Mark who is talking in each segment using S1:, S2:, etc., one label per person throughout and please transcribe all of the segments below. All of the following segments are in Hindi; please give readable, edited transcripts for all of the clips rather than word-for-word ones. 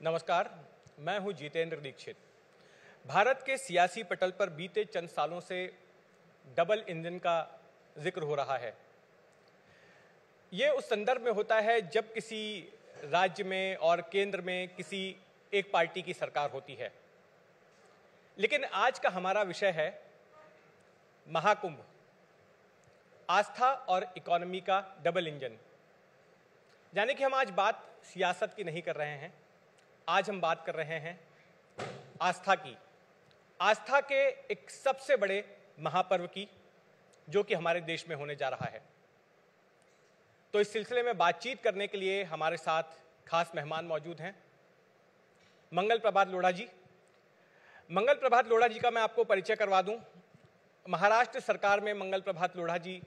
S1: नमस्कार, मैं हूं जितेंद्र दीक्षित। भारत के सियासी पटल पर बीते चंद सालों से डबल इंजन का जिक्र हो रहा है। ये उस संदर्भ में होता है जब किसी राज्य में और केंद्र में किसी एक पार्टी की सरकार होती है। लेकिन आज का हमारा विषय है महाकुंभ, आस्था और इकोनॉमी का डबल इंजन। यानी कि हम आज बात सियासत की नहीं कर रहे हैं, आज हम बात कर रहे हैं आस्था की, आस्था के एक सबसे बड़े महापर्व की, जो कि हमारे देश में होने जा रहा है। तो इस सिलसिले में बातचीत करने के लिए हमारे साथ खास मेहमान मौजूद हैं। मंगल प्रभात लोढ़ा जी। मंगल प्रभात लोढ़ा जी का मैं आपको परिचय करवा दूं। महाराष्ट्र सरकार में मंगल प्रभात लोढ़ा जी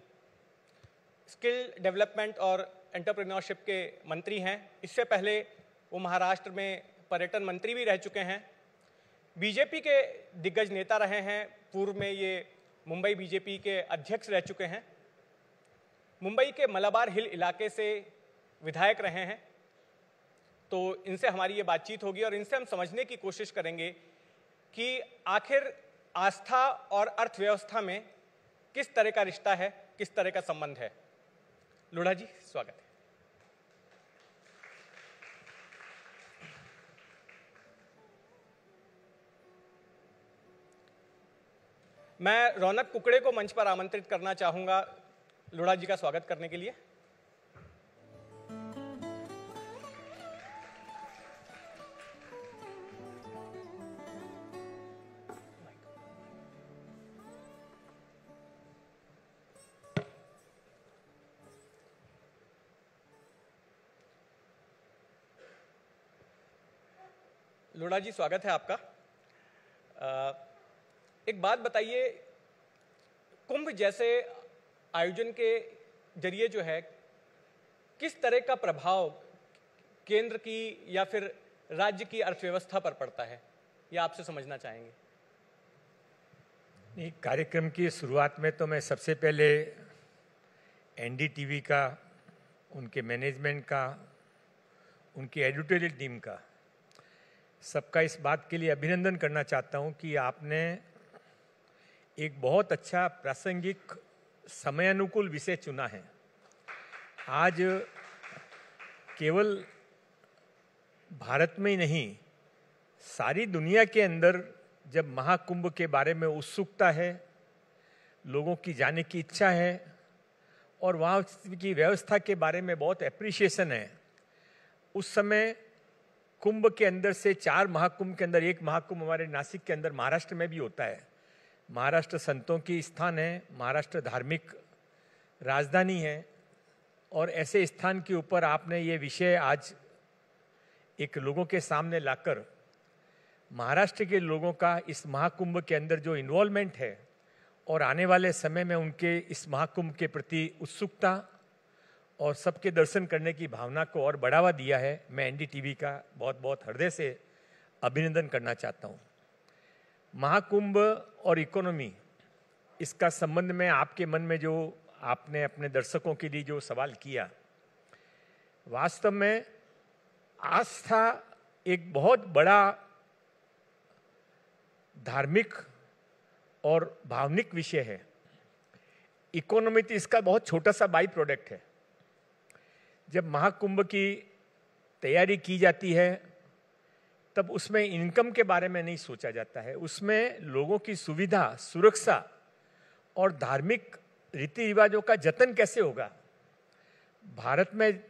S1: स्किल डेवलपमेंट और एंटरप्रेन्योरशिप के मंत्री हैं। इससे पहले वो महाराष्ट्र में पर्यटन मंत्री भी रह चुके हैं। बीजेपी के दिग्गज नेता रहे हैं। पूर्व में ये मुंबई बीजेपी के अध्यक्ष रह चुके हैं। मुंबई के मलाबार हिल इलाके से विधायक रहे हैं। तो इनसे हमारी ये बातचीत होगी और इनसे हम समझने की कोशिश करेंगे कि आखिर आस्था और अर्थव्यवस्था में किस तरह का रिश्ता है, किस तरह का संबंध है। लोढ़ा जी, स्वागत है। मैं रौनक कुकड़े को मंच पर आमंत्रित करना चाहूंगा लोढ़ा जी का स्वागत करने के लिए। लोढ़ा जी, स्वागत है आपका। एक बात बताइए, कुंभ जैसे आयोजन के जरिए जो है किस तरह का प्रभाव केंद्र की या फिर राज्य की अर्थव्यवस्था पर पड़ता है, ये आपसे समझना चाहेंगे।
S2: नहीं, कार्यक्रम की शुरुआत में तो मैं सबसे पहले एनडीटीवी का, उनके मैनेजमेंट का, उनकी एडिटोरियल टीम का, सबका इस बात के लिए अभिनंदन करना चाहता हूं कि आपने एक बहुत अच्छा प्रासंगिक समयानुकूल विषय चुना है। आज केवल भारत में ही नहीं, सारी दुनिया के अंदर जब महाकुंभ के बारे में उत्सुकता है, लोगों की जाने की इच्छा है और वहाँ की व्यवस्था के बारे में बहुत एप्रिशिएशन है, उस समय कुंभ के अंदर से 4 महाकुंभ के अंदर एक महाकुंभ हमारे नासिक के अंदर महाराष्ट्र में भी होता है। महाराष्ट्र संतों की स्थान है, महाराष्ट्र धार्मिक राजधानी है और ऐसे स्थान के ऊपर आपने ये विषय आज एक लोगों के सामने लाकर महाराष्ट्र के लोगों का इस महाकुंभ के अंदर जो इन्वॉल्वमेंट है और आने वाले समय में उनके इस महाकुंभ के प्रति उत्सुकता और सबके दर्शन करने की भावना को और बढ़ावा दिया है। मैं एनडीटीवी का बहुत बहुत हृदय से अभिनंदन करना चाहता हूँ। महाकुंभ और इकोनॉमी, इसका संबंध में आपके मन में जो आपने अपने दर्शकों के लिए जो सवाल किया, वास्तव में आस्था एक बहुत बड़ा धार्मिक और भावनिक विषय है। इकोनॉमी तो इसका बहुत छोटा सा बाई प्रोडक्ट है। जब महाकुंभ की तैयारी की जाती है तब उसमें इनकम के बारे में नहीं सोचा जाता है, उसमें लोगों की सुविधा, सुरक्षा और धार्मिक रीति रिवाजों का जतन कैसे होगा। भारत में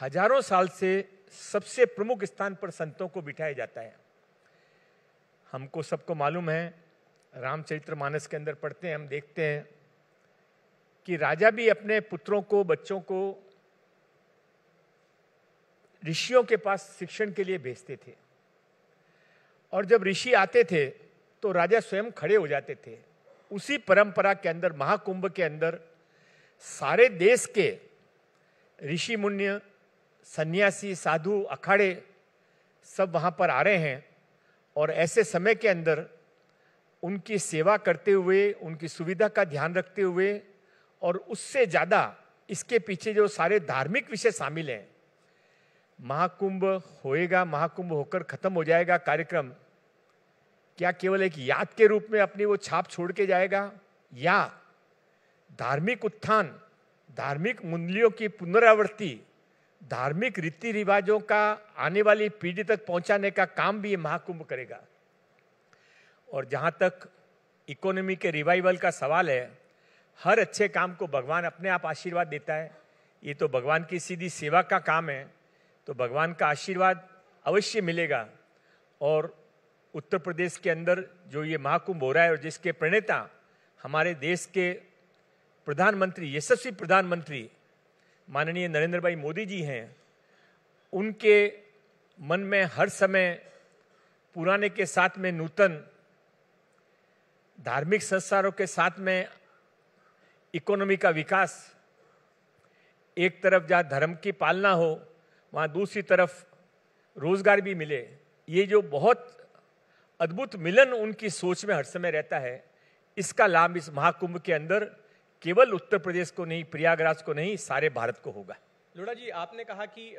S2: हजारों साल से सबसे प्रमुख स्थान पर संतों को बिठाया जाता है। हमको सबको मालूम है, रामचरितमानस के अंदर पढ़ते हैं, हम देखते हैं कि राजा भी अपने पुत्रों को, बच्चों को ऋषियों के पास शिक्षण के लिए भेजते थे और जब ऋषि आते थे तो राजा स्वयं खड़े हो जाते थे। उसी परंपरा के अंदर महाकुंभ के अंदर सारे देश के ऋषि मुनि, सन्यासी, साधु, अखाड़े सब वहां पर आ रहे हैं और ऐसे समय के अंदर उनकी सेवा करते हुए, उनकी सुविधा का ध्यान रखते हुए और उससे ज्यादा इसके पीछे जो सारे धार्मिक विषय शामिल हैं, महाकुंभ होएगा, महाकुंभ होकर खत्म हो जाएगा कार्यक्रम, क्या केवल एक याद के रूप में अपनी वो छाप छोड़ के जाएगा, या धार्मिक उत्थान, धार्मिक मूल्यों की पुनरावृत्ति, धार्मिक रीति रिवाजों का आने वाली पीढ़ी तक पहुंचाने का काम भी ये महाकुंभ करेगा। और जहां तक इकोनॉमी के रिवाइवल का सवाल है, हर अच्छे काम को भगवान अपने आप आशीर्वाद देता है। ये तो भगवान की सीधी सेवा का काम है, तो भगवान का आशीर्वाद अवश्य मिलेगा। और उत्तर प्रदेश के अंदर जो ये महाकुंभ हो रहा है और जिसके प्रणेता हमारे देश के प्रधानमंत्री, यशस्वी प्रधानमंत्री माननीय नरेंद्र भाई मोदी जी हैं, उनके मन में हर समय पुराने के साथ में नूतन, धार्मिक संस्कारों के साथ में इकोनॉमी का विकास, एक तरफ जहाँ धर्म की पालना हो वहाँ दूसरी तरफ रोजगार भी मिले, ये जो बहुत अद्भुत मिलन उनकी सोच में हर समय रहता है, इसका लाभ इस महाकुंभ के अंदर केवल उत्तर प्रदेश को नहीं, प्रयागराज को नहीं, सारे भारत को होगा।
S1: लोढ़ा जी, आपने कहा कि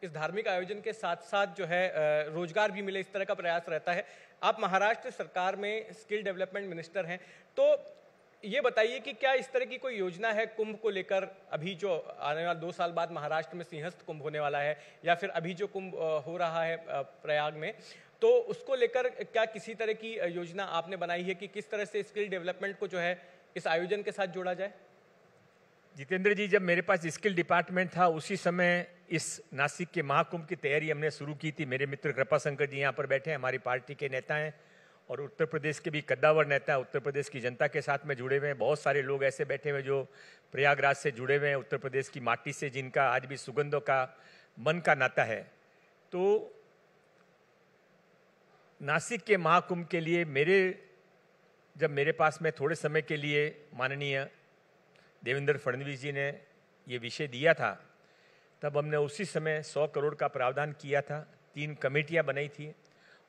S1: इस धार्मिक आयोजन के साथ साथ जो है रोजगार भी मिले, इस तरह का प्रयास रहता है। आप महाराष्ट्र सरकार में स्किल डेवलपमेंट मिनिस्टर हैं, तो ये बताइए कि क्या इस तरह की कोई योजना है कुंभ को लेकर? अभी जो आने वाले 2 साल बाद महाराष्ट्र में सिंहस्थ कुंभ होने वाला है, या फिर अभी जो कुंभ हो रहा है प्रयाग में, तो उसको लेकर क्या किसी तरह की योजना आपने बनाई है कि किस तरह से स्किल डेवलपमेंट को जो है इस आयोजन के साथ जोड़ा जाए?
S2: जितेंद्र जी, जब मेरे पास स्किल डिपार्टमेंट था उसी समय इस नासिक के महाकुंभ की तैयारी हमने शुरू की थी। मेरे मित्र कृपाशंकर जी यहाँ पर बैठे हैं, हमारी पार्टी के नेता हैं, और उत्तर प्रदेश के भी कद्दावर नेता, उत्तर प्रदेश की जनता के साथ में जुड़े हुए हैं। बहुत सारे लोग ऐसे बैठे हुए जो प्रयागराज से जुड़े हुए हैं, उत्तर प्रदेश की माटी से जिनका आज भी सुगंधों का मन का नाता है। तो नासिक के महाकुंभ के लिए जब मेरे पास में थोड़े समय के लिए माननीय देवेंद्र फडणवीस जी ने ये विषय दिया था, तब हमने उसी समय 100 करोड़ का प्रावधान किया था, 3 कमेटियां बनाई थी,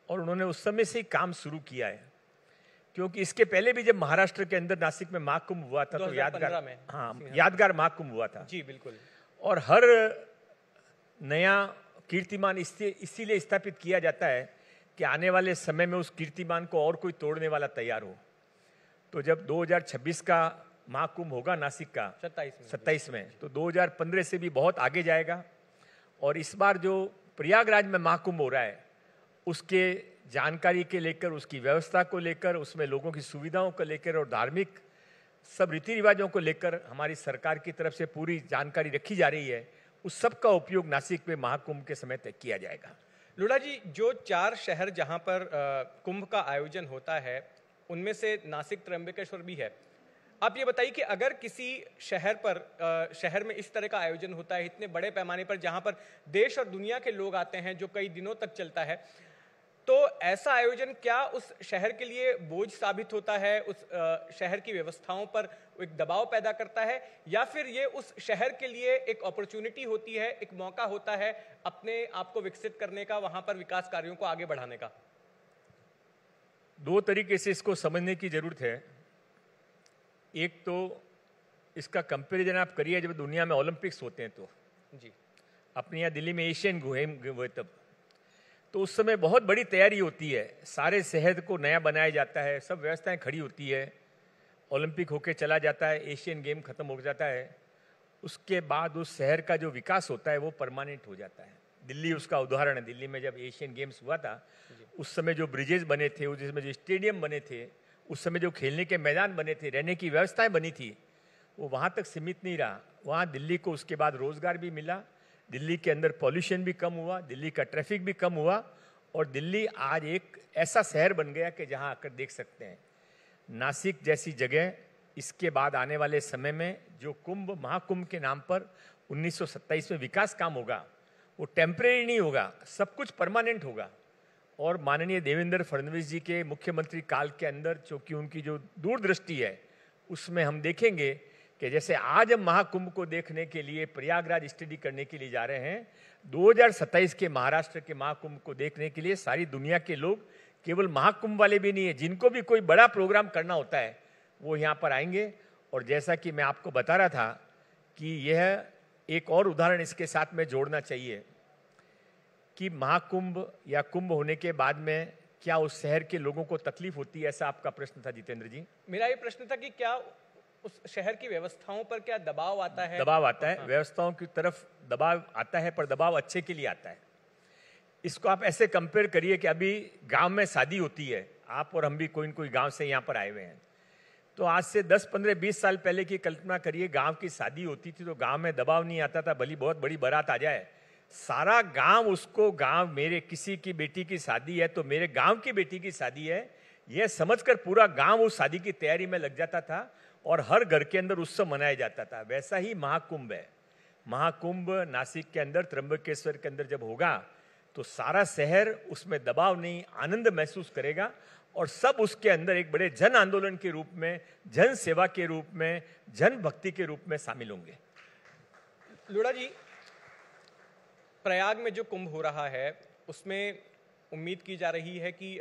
S2: और उन्होंने उस समय से ही काम शुरू किया है। क्योंकि इसके पहले भी जब महाराष्ट्र के अंदर नासिक में महाकुंभ हुआ था तो यादगार महाकुंभ हुआ था
S1: जी, बिल्कुल।
S2: और हर नया कीर्तिमान इसीलिए स्थापित किया जाता है कि आने वाले समय में उस कीर्तिमान को और कोई तोड़ने वाला तैयार हो। तो जब 2026 का महाकुंभ होगा नासिक का 27 में, तो 2015 से भी बहुत आगे जाएगा। और इस बार जो प्रयागराज में महाकुंभ हो रहा है उसके जानकारी के लेकर, उसकी व्यवस्था को लेकर, उसमें लोगों की सुविधाओं को लेकर और धार्मिक सब रीति रिवाजों को लेकर हमारी सरकार की तरफ से पूरी जानकारी रखी जा रही है। उस सब का उपयोग नासिक में महाकुंभ के समय तक किया जाएगा।
S1: लोढ़ा जी, जो 4 शहर जहां पर कुंभ का आयोजन होता है उनमें से नासिक त्र्यंबकेश्वर भी है। आप ये बताइए कि अगर किसी शहर में इस तरह का आयोजन होता है इतने बड़े पैमाने पर, जहां पर देश और दुनिया के लोग आते हैं, जो कई दिनों तक चलता है, तो ऐसा आयोजन क्या उस शहर के लिए बोझ साबित होता है, उस शहर की व्यवस्थाओं पर एक दबाव पैदा करता है, या फिर ये उस शहर के लिए एक अपॉर्चुनिटी होती है, एक मौका होता है अपने आप को विकसित करने का, वहां पर विकास कार्यों को आगे बढ़ाने का?
S2: 2 तरीके से इसको समझने की जरूरत है। एक तो इसका कंपैरिजन आप करिए जब दुनिया में ओलंपिक्स होते हैं तो
S1: जी,
S2: अपने यहाँ दिल्ली में एशियन गेम हुए तब, तो उस समय बहुत बड़ी तैयारी होती है, सारे शहर को नया बनाया जाता है, सब व्यवस्थाएं खड़ी होती है, ओलंपिक होके चला जाता है, एशियन गेम खत्म हो जाता है, उसके बाद उस शहर का जो विकास होता है वो परमानेंट हो जाता है। दिल्ली उसका उदाहरण है। दिल्ली में जब एशियन गेम्स हुआ था उस समय जो ब्रिजेस बने थे, उस समय जो स्टेडियम बने थे, उस समय जो खेलने के मैदान बने थे, रहने की व्यवस्थाएं बनी थी, वो वहाँ तक सीमित नहीं रहा। वहाँ दिल्ली को उसके बाद रोजगार भी मिला, दिल्ली के अंदर पॉल्यूशन भी कम हुआ, दिल्ली का ट्रैफिक भी कम हुआ, और दिल्ली आज एक ऐसा शहर बन गया कि जहाँ आकर देख सकते हैं नासिक जैसी जगह। इसके बाद आने वाले समय में जो कुंभ महाकुंभ के नाम पर 1927 में विकास काम होगा वो टेम्परेरी नहीं होगा, सब कुछ परमानेंट होगा। और माननीय देवेंद्र फडणवीस जी के मुख्यमंत्री काल के अंदर, चूंकि उनकी जो दूरदृष्टि है, उसमें हम देखेंगे कि जैसे आज हम महाकुंभ को देखने के लिए प्रयागराज स्टडी करने के लिए जा रहे हैं, 2027 के महाराष्ट्र के महाकुंभ को देखने के लिए सारी दुनिया के लोग, केवल महाकुंभ वाले भी नहीं है, जिनको भी कोई बड़ा प्रोग्राम करना होता है वो यहाँ पर आएंगे। और जैसा कि मैं आपको बता रहा था कि यह एक और उदाहरण इसके साथ में जोड़ना चाहिए कि महाकुंभ या कुंभ होने के बाद में क्या उस शहर के लोगों को तकलीफ होती है, ऐसा आपका प्रश्न था जितेंद्र जी?
S1: मेरा ये प्रश्न था कि क्या उस शहर की व्यवस्थाओं पर क्या दबाव आता है?
S2: दबाव आता है, व्यवस्थाओं की तरफ दबाव आता है, पर दबाव अच्छे के लिए आता है। इसको आप ऐसे कंपेयर करिए कि अभी गांव में शादी होती है, आप और हम भी कोई न कोई गांव से यहाँ पर आए हुए हैं, तो आज से 10, 15, 20 साल पहले की कल्पना करिए, गांव की शादी होती थी तो गांव में दबाव नहीं आता था, भली बहुत बड़ी बारात आ जाए, सारा गांव उसको, गांव मेरे किसी की बेटी की शादी है तो मेरे गांव की बेटी की शादी है, यह समझकर पूरा गांव उस शादी की तैयारी में लग जाता था और हर घर के अंदर उत्सव मनाया जाता था। वैसा ही महाकुंभ है। महाकुंभ नासिक के अंदर, त्र्यंबकेश्वर के अंदर जब होगा तो सारा शहर उसमें दबाव नहीं, आनंद महसूस करेगा और सब उसके अंदर एक बड़े जन आंदोलन के रूप में, जन सेवा के रूप में, जन भक्ति के रूप में शामिल होंगे।
S1: लोढ़ा जी, प्रयाग में जो कुंभ हो रहा है उसमें उम्मीद की जा रही है कि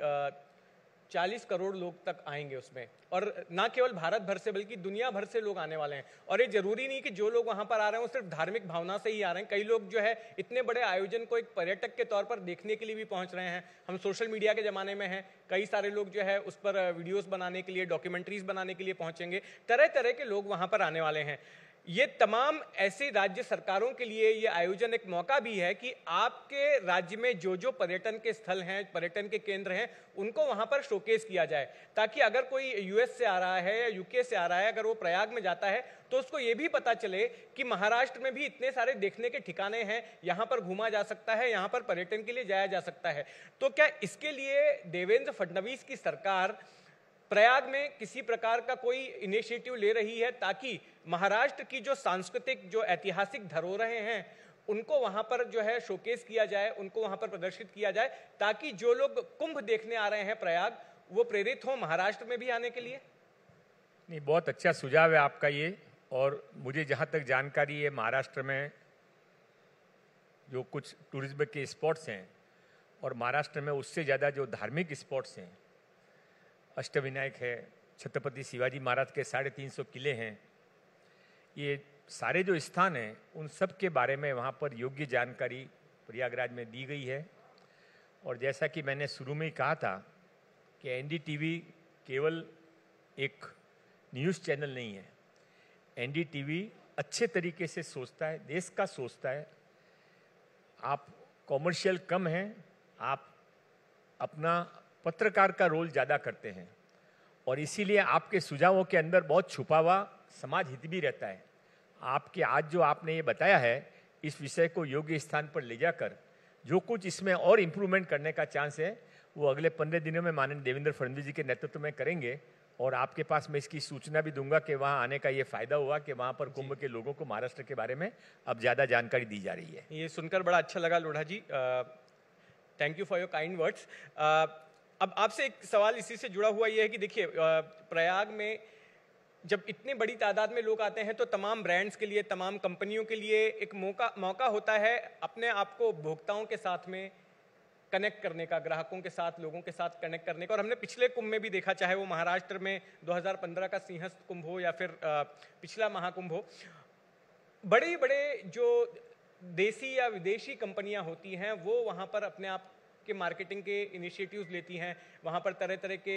S1: 40 करोड़ लोग तक आएंगे उसमें, और ना केवल भारत भर से बल्कि दुनिया भर से लोग आने वाले हैं। और ये जरूरी नहीं कि जो लोग वहां पर आ रहे हैं वो सिर्फ धार्मिक भावना से ही आ रहे हैं। कई लोग जो है इतने बड़े आयोजन को एक पर्यटक के तौर पर देखने के लिए भी पहुंच रहे हैं। हम सोशल मीडिया के जमाने में हैं, कई सारे लोग जो है उस पर वीडियोस बनाने के लिए, डॉक्यूमेंट्रीज बनाने के लिए पहुंचेंगे। तरह तरह के लोग वहां पर आने वाले हैं। ये तमाम ऐसी राज्य सरकारों के लिए ये आयोजन एक मौका भी है कि आपके राज्य में जो जो पर्यटन के स्थल हैं, पर्यटन के केंद्र हैं, उनको वहां पर शोकेस किया जाए, ताकि अगर कोई यूएस से आ रहा है या यूके से आ रहा है, अगर वो प्रयाग में जाता है तो उसको ये भी पता चले कि महाराष्ट्र में भी इतने सारे देखने के ठिकाने हैं, यहाँ पर घूमा जा सकता है, यहाँ पर पर्यटन के लिए जाया जा सकता है। तो क्या इसके लिए देवेंद्र फडणवीस की सरकार प्रयाग में किसी प्रकार का कोई इनिशिएटिव ले रही है ताकि महाराष्ट्र की जो सांस्कृतिक, जो ऐतिहासिक धरोहरें हैं, उनको वहां पर जो है शोकेस किया जाए, उनको वहां पर प्रदर्शित किया जाए, ताकि जो लोग कुंभ देखने आ रहे हैं प्रयाग, वो प्रेरित हो महाराष्ट्र में भी आने के लिए?
S2: नहीं, बहुत अच्छा सुझाव है आपका ये। और मुझे जहाँ तक जानकारी है, महाराष्ट्र में जो कुछ टूरिज्म के स्पॉट्स हैं और महाराष्ट्र में उससे ज़्यादा जो धार्मिक स्पॉट्स हैं, अष्टविनायक है, छत्रपति शिवाजी महाराज के 350 किले हैं, ये सारे जो स्थान हैं उन सब के बारे में वहाँ पर योग्य जानकारी प्रयागराज में दी गई है। और जैसा कि मैंने शुरू में ही कहा था कि एनडीटीवी केवल एक न्यूज़ चैनल नहीं है। एनडीटीवी अच्छे तरीके से सोचता है, देश का सोचता है। आप कॉमर्शियल कम हैं, आप अपना पत्रकार का रोल ज़्यादा करते हैं और इसीलिए आपके सुझावों के अंदर बहुत छुपा हुआ समाज हित भी रहता है। आपके आज जो आपने ये बताया है, इस विषय को योग्य स्थान पर ले जाकर जो कुछ इसमें और इम्प्रूवमेंट करने का चांस है, वो अगले 15 दिनों में माननीय देवेंद्र फडणवीस जी के नेतृत्व में करेंगे। और आपके पास मैं इसकी सूचना भी दूंगा कि वहाँ आने का ये फायदा हुआ कि वहाँ पर कुंभ के लोगों को महाराष्ट्र के बारे में अब ज़्यादा जानकारी दी जा रही है।
S1: ये सुनकर बड़ा अच्छा लगा Lodha ji, thank you for your kind words. अब आपसे एक सवाल इसी से जुड़ा हुआ ये है कि देखिए, प्रयाग में जब इतनी बड़ी तादाद में लोग आते हैं तो तमाम ब्रांड्स के लिए, तमाम कंपनियों के लिए एक मौका होता है अपने आप को उपभोक्ताओं के साथ में कनेक्ट करने का, ग्राहकों के साथ, लोगों के साथ कनेक्ट करने का। और हमने पिछले कुंभ में भी देखा, चाहे वो महाराष्ट्र में 2015 का सिंहस्थ कुंभ हो या फिर पिछला महाकुंभ हो, बड़े बड़े जो देसी या विदेशी कंपनियां होती हैं वो वहाँ पर अपने आप के मार्केटिंग के इनिशिएटिव्स लेती हैं, वहाँ पर तरह तरह के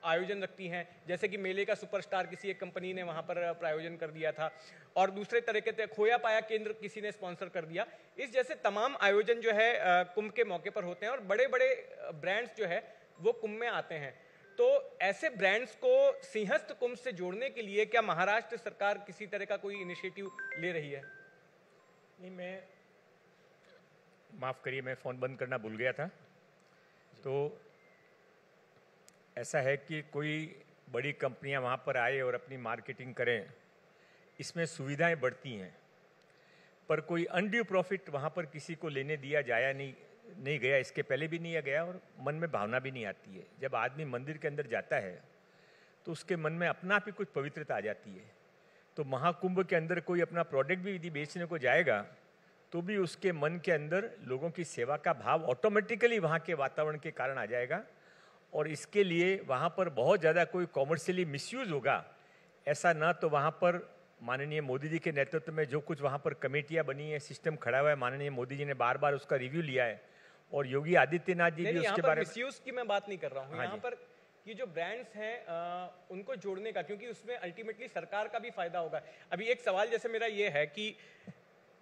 S1: आयोजन रखती हैं। जैसे कि मेले का सुपरस्टार किसी एक कंपनी ने वहाँ पर प्रायोजन कर दिया था, और दूसरे तरह के खोया पाया केंद्र किसी ने स्पॉन्सर कर दिया। इस जैसे तमाम आयोजन जो है कुंभ के मौके पर होते हैं और बड़े बड़े ब्रांड्स जो है वो कुंभ में आते हैं। तो ऐसे ब्रांड्स को सिंहस्थ कुंभ से जोड़ने के लिए क्या महाराष्ट्र सरकार किसी तरह का कोई इनिशिएटिव ले रही है?
S2: नहीं, मैं माफ़ करिए, मैं फ़ोन बंद करना भूल गया था। तो ऐसा है कि कोई बड़ी कंपनियां वहाँ पर आए और अपनी मार्केटिंग करें, इसमें सुविधाएं बढ़ती हैं, पर कोई अनड्यू प्रॉफिट वहाँ पर किसी को लेने दिया जाया नहीं गया, इसके पहले भी नहीं गया और मन में भावना भी नहीं आती है। जब आदमी मंदिर के अंदर जाता है तो उसके मन में अपना आप ही कुछ पवित्रता आ जाती है। तो महाकुंभ के अंदर कोई अपना प्रोडक्ट भी यदि बेचने को जाएगा तो भी उसके मन के अंदर लोगों की सेवा का भाव ऑटोमेटिकली वहाँ के वातावरण के कारण आ जाएगा। और इसके लिए वहाँ पर बहुत ज़्यादा कोई कॉमर्शियली मिसयूज होगा ऐसा ना तो वहाँ पर माननीय मोदी जी के नेतृत्व में जो कुछ वहाँ पर कमेटियाँ बनी है, सिस्टम खड़ा हुआ है, माननीय मोदी जी ने बार बार उसका रिव्यू लिया है और योगी आदित्यनाथ जी भी उसके बारे में।
S1: मिसयूज की मैं बात नहीं कर रहा हूँ,
S2: हाँ
S1: यहाँ पर ये जो ब्रांड्स हैं उनको जोड़ने का, क्योंकि उसमें अल्टीमेटली सरकार का भी फायदा होगा। अभी एक सवाल जैसे मेरा ये है कि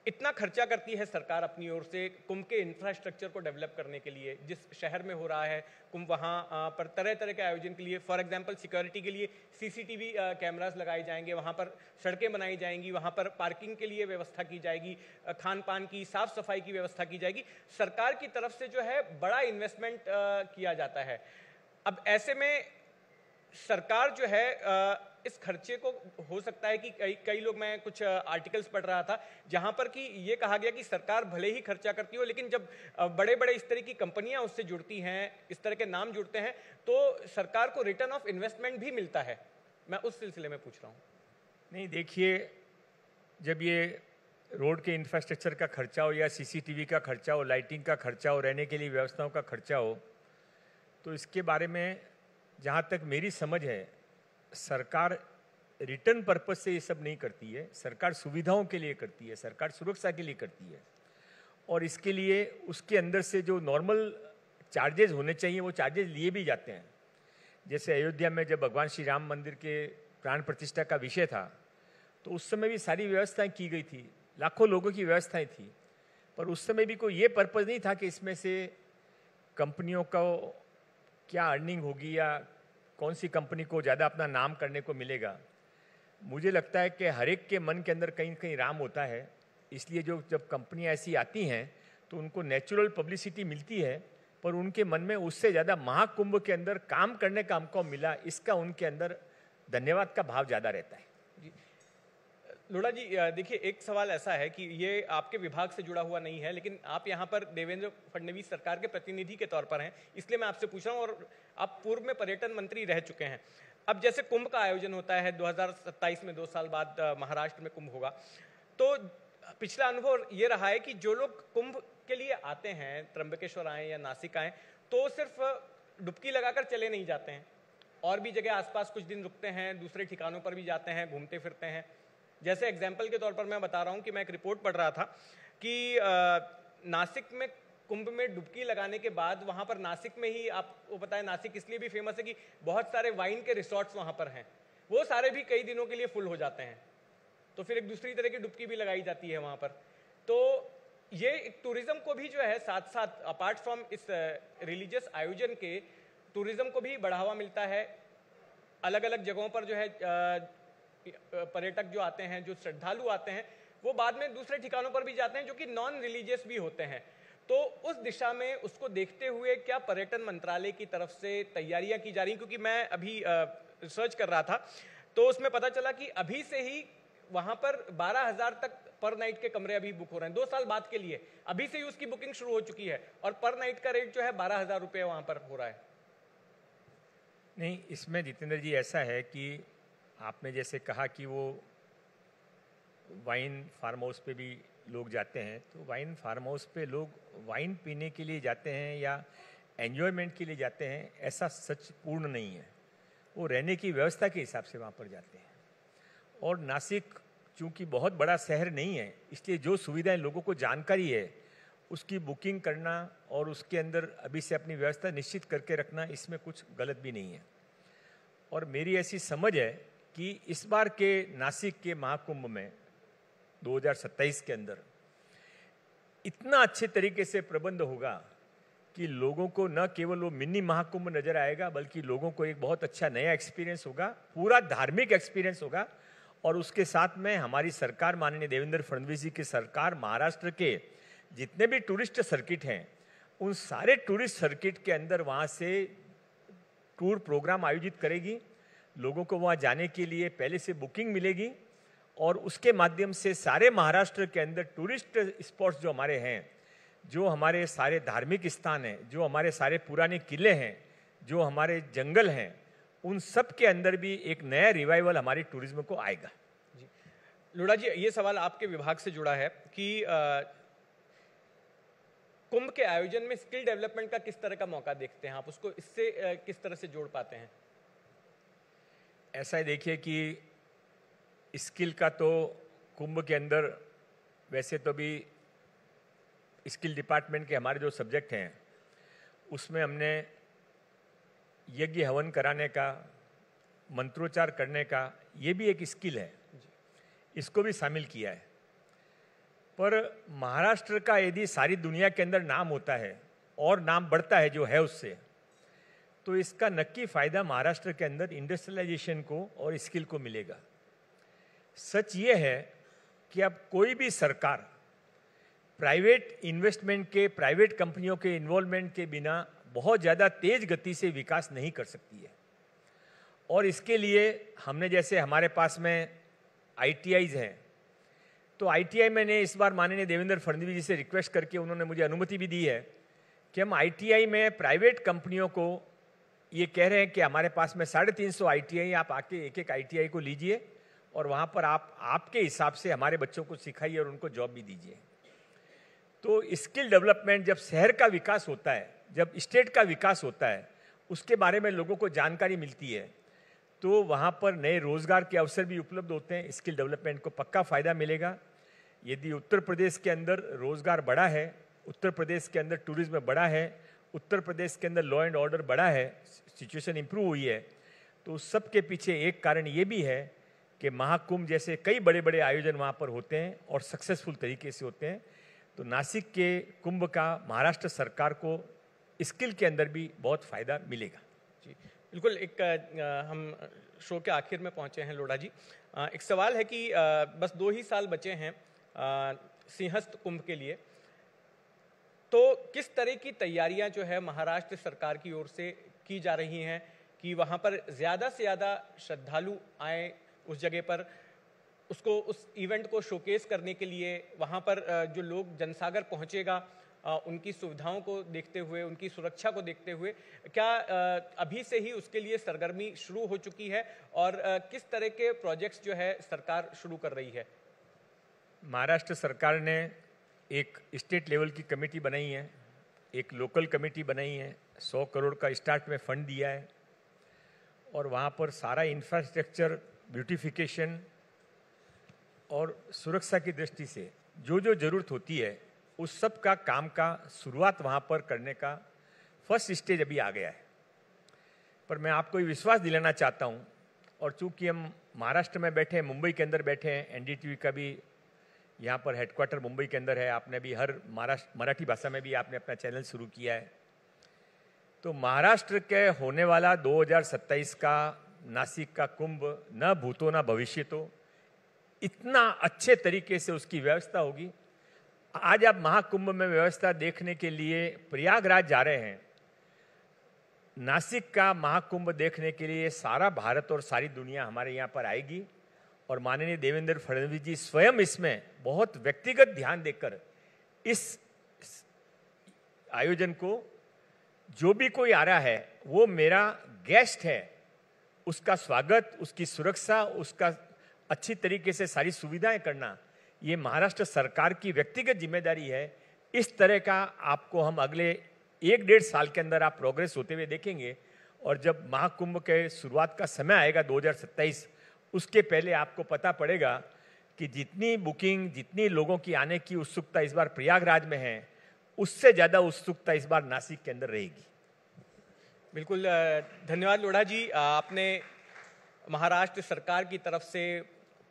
S1: इतना खर्चा करती है सरकार अपनी ओर से कुंभ के इंफ्रास्ट्रक्चर को डेवलप करने के लिए, जिस शहर में हो रहा है कुंभ वहाँ पर तरह तरह के आयोजन के लिए, फॉर एग्जांपल सिक्योरिटी के लिए सीसीटीवी कैमरास लगाए जाएंगे, वहाँ पर सड़कें बनाई जाएंगी, वहाँ पर पार्किंग के लिए व्यवस्था की जाएगी, खान पान की साफ सफाई की व्यवस्था की जाएगी। सरकार की तरफ से जो है बड़ा इन्वेस्टमेंट किया जाता है। अब ऐसे में सरकार जो है इस खर्चे को, हो सकता है कि कई लोग, मैं कुछ आर्टिकल्स पढ़ रहा था जहां पर कि ये कहा गया कि सरकार भले ही खर्चा करती हो, लेकिन जब बड़े बड़े इस तरह की कंपनियां उससे जुड़ती हैं, इस तरह के नाम जुड़ते हैं, तो सरकार को रिटर्न ऑफ इन्वेस्टमेंट भी मिलता है। मैं उस सिलसिले में पूछ रहा हूँ।
S2: नहीं, देखिए, जब ये रोड के इंफ्रास्ट्रक्चर का खर्चा हो या सीसीटीवी का खर्चा हो, लाइटिंग का खर्चा हो, रहने के लिए व्यवस्थाओं का खर्चा हो, तो इसके बारे में जहाँ तक मेरी समझ है, सरकार रिटर्न पर्पस से ये सब नहीं करती है। सरकार सुविधाओं के लिए करती है, सरकार सुरक्षा के लिए करती है, और इसके लिए उसके अंदर से जो नॉर्मल चार्जेस होने चाहिए वो चार्जेस लिए भी जाते हैं। जैसे अयोध्या में जब भगवान श्री राम मंदिर के प्राण प्रतिष्ठा का विषय था, तो उस समय भी सारी व्यवस्थाएं की गई थी, लाखों लोगों की व्यवस्थाएं थी, पर उस समय भी कोई ये पर्पज़ नहीं था कि इसमें से कंपनियों को क्या अर्निंग होगी या कौन सी कंपनी को ज़्यादा अपना नाम करने को मिलेगा। मुझे लगता है कि हर एक के मन के अंदर कहीं कहीं राम होता है, इसलिए जब कंपनियां ऐसी आती हैं तो उनको नेचुरल पब्लिसिटी मिलती है, पर उनके मन में उससे ज़्यादा महाकुंभ के अंदर काम करने का हमको मिला, इसका उनके अंदर धन्यवाद का भाव ज़्यादा रहता है।
S1: लोढ़ा जी, देखिए, एक सवाल ऐसा है कि ये आपके विभाग से जुड़ा हुआ नहीं है, लेकिन आप यहाँ पर देवेंद्र फडणवीस सरकार के प्रतिनिधि के तौर पर हैं, इसलिए मैं आपसे पूछ रहा हूँ, और आप पूर्व में पर्यटन मंत्री रह चुके हैं। अब जैसे कुंभ का आयोजन होता है 2027 में, 2 साल बाद महाराष्ट्र में कुंभ होगा, तो पिछला अनुभव ये रहा है कि जो लोग कुंभ के लिए आते हैं, त्र्यंबकेश्वर आए या नासिक आए, तो सिर्फ डुबकी लगाकर चले नहीं जाते हैं, और भी जगह आसपास कुछ दिन रुकते हैं, दूसरे ठिकानों पर भी जाते हैं, घूमते फिरते हैं। जैसे एग्जाम्पल के तौर पर मैं बता रहा हूं कि मैं एक रिपोर्ट पढ़ रहा था कि नासिक में कुंभ में डुबकी लगाने के बाद वहां पर नासिक में ही, आपको पता है नासिक इसलिए भी फेमस है कि बहुत सारे वाइन के रिसोर्ट्स वहां पर हैं, वो सारे भी कई दिनों के लिए फुल हो जाते हैं, तो फिर एक दूसरी तरह की डुबकी भी लगाई जाती है वहां पर। तो ये टूरिज्म को भी जो है साथ साथ, अपार्ट फ्रॉम इस रिलीजियस आयोजन के, टूरिज्म को भी बढ़ावा मिलता है। अलग अलग जगहों पर जो है पर्यटक जो आते हैं, जो श्रद्धालु आते हैं, वो बाद में दूसरे ठिकानों पर भी जाते हैं जो कि नॉन रिलीजियस भी होते हैं। तो उस दिशा में उसको देखते हुए क्या पर्यटन मंत्रालय की तरफ से तैयारियां की जा रही हैं? क्योंकि मैं अभी रिसर्च कर रहा था, तो उसमें पता चला कि अभी से ही वहां पर 12,000 तक पर नाइट के कमरे अभी बुक हो रहे हैं 2 साल बाद के लिए। अभी से ही उसकी बुकिंग शुरू हो चुकी है, और पर नाइट का रेट जो है 12,000 रुपये वहां पर हो रहा है।
S2: नहीं, इसमें जितेंद्र जी ऐसा है कि आपने जैसे कहा कि वो वाइन फार्म हाउस पे भी लोग जाते हैं, तो वाइन फार्म हाउस पे लोग वाइन पीने के लिए जाते हैं या एन्जॉयमेंट के लिए जाते हैं, ऐसा सच पूर्ण नहीं है। वो रहने की व्यवस्था के हिसाब से वहाँ पर जाते हैं। और नासिक चूँकि बहुत बड़ा शहर नहीं है, इसलिए जो सुविधाएं लोगों को जानकारी है उसकी बुकिंग करना और उसके अंदर अभी से अपनी व्यवस्था निश्चित करके रखना, इसमें कुछ गलत भी नहीं है। और मेरी ऐसी समझ है कि इस बार के नासिक के महाकुंभ में 2027 के अंदर इतना अच्छे तरीके से प्रबंध होगा कि लोगों को न केवल वो मिनी महाकुंभ नजर आएगा, बल्कि लोगों को एक बहुत अच्छा नया एक्सपीरियंस होगा, पूरा धार्मिक एक्सपीरियंस होगा। और उसके साथ में हमारी सरकार, माननीय देवेंद्र फडणवीस जी की सरकार, महाराष्ट्र के जितने भी टूरिस्ट सर्किट हैं, उन सारे टूरिस्ट सर्किट के अंदर वहाँ से टूर प्रोग्राम आयोजित करेगी। लोगों को वहाँ जाने के लिए पहले से बुकिंग मिलेगी, और उसके माध्यम से सारे महाराष्ट्र के अंदर टूरिस्ट स्पॉट्स जो हमारे हैं, जो हमारे सारे धार्मिक स्थान हैं, जो हमारे सारे पुराने किले हैं, जो हमारे जंगल हैं, उन सब के अंदर भी एक नया रिवाइवल हमारे टूरिज्म को आएगा।
S1: जी लोढ़ा जी, ये सवाल आपके विभाग से जुड़ा है कि कुंभ के आयोजन में स्किल डेवलपमेंट का किस तरह का मौका देखते हैं आप, उसको इससे किस तरह से जोड़ पाते हैं?
S2: ऐसा है, देखिए कि स्किल का तो कुंभ के अंदर वैसे तो भी स्किल डिपार्टमेंट के हमारे जो सब्जेक्ट हैं उसमें हमने यज्ञ हवन कराने का, मंत्रोच्चार करने का, ये भी एक स्किल है, इसको भी शामिल किया है। पर महाराष्ट्र का यदि सारी दुनिया के अंदर नाम होता है और नाम बढ़ता है जो है उससे, तो इसका नक्की फायदा महाराष्ट्र के अंदर इंडस्ट्रियलाइजेशन को और स्किल को मिलेगा। सच ये है कि अब कोई भी सरकार प्राइवेट इन्वेस्टमेंट के, प्राइवेट कंपनियों के इन्वॉल्वमेंट के बिना बहुत ज़्यादा तेज गति से विकास नहीं कर सकती है। और इसके लिए हमने, जैसे हमारे पास में ITIs हैं, तो ITI मैंने इस बार माननीय देवेंद्र फडणवीस जी से रिक्वेस्ट करके उन्होंने मुझे अनुमति भी दी है कि हम ITI में प्राइवेट कंपनियों को ये कह रहे हैं कि हमारे पास में 350 ITI, आप आके एक एक ITI को लीजिए और वहाँ पर आप आपके हिसाब से हमारे बच्चों को सिखाइए और उनको जॉब भी दीजिए। तो स्किल डेवलपमेंट, जब शहर का विकास होता है, जब स्टेट का विकास होता है, उसके बारे में लोगों को जानकारी मिलती है, तो वहाँ पर नए रोजगार के अवसर भी उपलब्ध होते हैं। स्किल डेवलपमेंट को पक्का फायदा मिलेगा। यदि उत्तर प्रदेश के अंदर रोजगार बढ़ा है, उत्तर प्रदेश के अंदर टूरिज्म बढ़ा है, उत्तर प्रदेश के अंदर लॉ एंड ऑर्डर बढ़ा है, सिचुएशन इंप्रूव हुई है, तो उस सब के पीछे एक कारण ये भी है कि महाकुंभ जैसे कई बड़े बड़े आयोजन वहाँ पर होते हैं और सक्सेसफुल तरीके से होते हैं। तो नासिक के कुंभ का महाराष्ट्र सरकार को स्किल के अंदर भी बहुत फायदा मिलेगा।
S1: जी बिल्कुल। हम शो के आखिर में पहुंचे हैं लोढ़ा जी। एक सवाल है कि बस 2 ही साल बचे हैं सिंहस्थ कुंभ के लिए, तो किस तरह की तैयारियां जो है महाराष्ट्र सरकार की ओर से की जा रही हैं कि वहां पर ज़्यादा से ज़्यादा श्रद्धालु आए उस जगह पर, उसको, उस इवेंट को शोकेस करने के लिए वहाँ पर जो लोग जनसागर पहुँचेगा, उनकी सुविधाओं को देखते हुए, उनकी सुरक्षा को देखते हुए, क्या अभी से ही उसके लिए सरगर्मी शुरू हो चुकी है और किस तरह के प्रोजेक्ट्स जो है सरकार शुरू कर रही है?
S2: महाराष्ट्र सरकार ने एक स्टेट लेवल की कमेटी बनाई है, एक लोकल कमेटी बनाई है, 100 करोड़ का स्टार्ट में फंड दिया है और वहाँ पर सारा इंफ्रास्ट्रक्चर, ब्यूटिफिकेशन और सुरक्षा की दृष्टि से जो जो जरूरत होती है उस सब का काम का शुरुआत वहाँ पर करने का फर्स्ट स्टेज अभी आ गया है। पर मैं आपको ये विश्वास दिलाना चाहता हूँ, और चूंकि हम महाराष्ट्र में बैठे हैं, मुंबई के अंदर बैठे हैं, NDTV का भी यहाँ पर हेडक्वार्टर मुंबई के अंदर है, आपने भी हर मराठी भाषा में भी आपने अपना चैनल शुरू किया है, तो महाराष्ट्र के होने वाला 2027 का नासिक का कुंभ न भूतो न भविष्यतो, इतना अच्छे तरीके से उसकी व्यवस्था होगी। आज आप महाकुंभ में व्यवस्था देखने के लिए प्रयागराज जा रहे हैं, नासिक का महाकुंभ देखने के लिए सारा भारत और सारी दुनिया हमारे यहाँ पर आएगी और माननीय देवेंद्र फडणवीस जी स्वयं इसमें बहुत व्यक्तिगत ध्यान देकर इस आयोजन को, जो भी कोई आ रहा है वो मेरा गेस्ट है, उसका स्वागत, उसकी सुरक्षा, उसका अच्छी तरीके से सारी सुविधाएं करना, ये महाराष्ट्र सरकार की व्यक्तिगत जिम्मेदारी है। इस तरह का आपको हम अगले 1-1.5 साल के अंदर आप प्रोग्रेस होते हुए देखेंगे और जब महाकुंभ के शुरुआत का समय आएगा 2027, उसके पहले आपको पता पड़ेगा कि जितनी बुकिंग, जितनी लोगों की आने की उत्सुकता इस बार प्रयागराज में है, उससे ज़्यादा उत्सुकता इस बार नासिक के अंदर रहेगी।
S1: बिल्कुल, धन्यवाद लोढ़ा जी। आपने महाराष्ट्र सरकार की तरफ से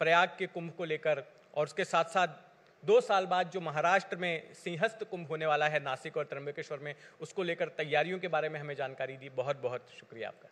S1: प्रयाग के कुंभ को लेकर और उसके साथ साथ 2 साल बाद जो महाराष्ट्र में सिंहस्थ कुंभ होने वाला है नासिक और त्र्यंबकेश्वर में, उसको लेकर तैयारियों के बारे में हमें जानकारी दी। बहुत बहुत शुक्रिया आपका।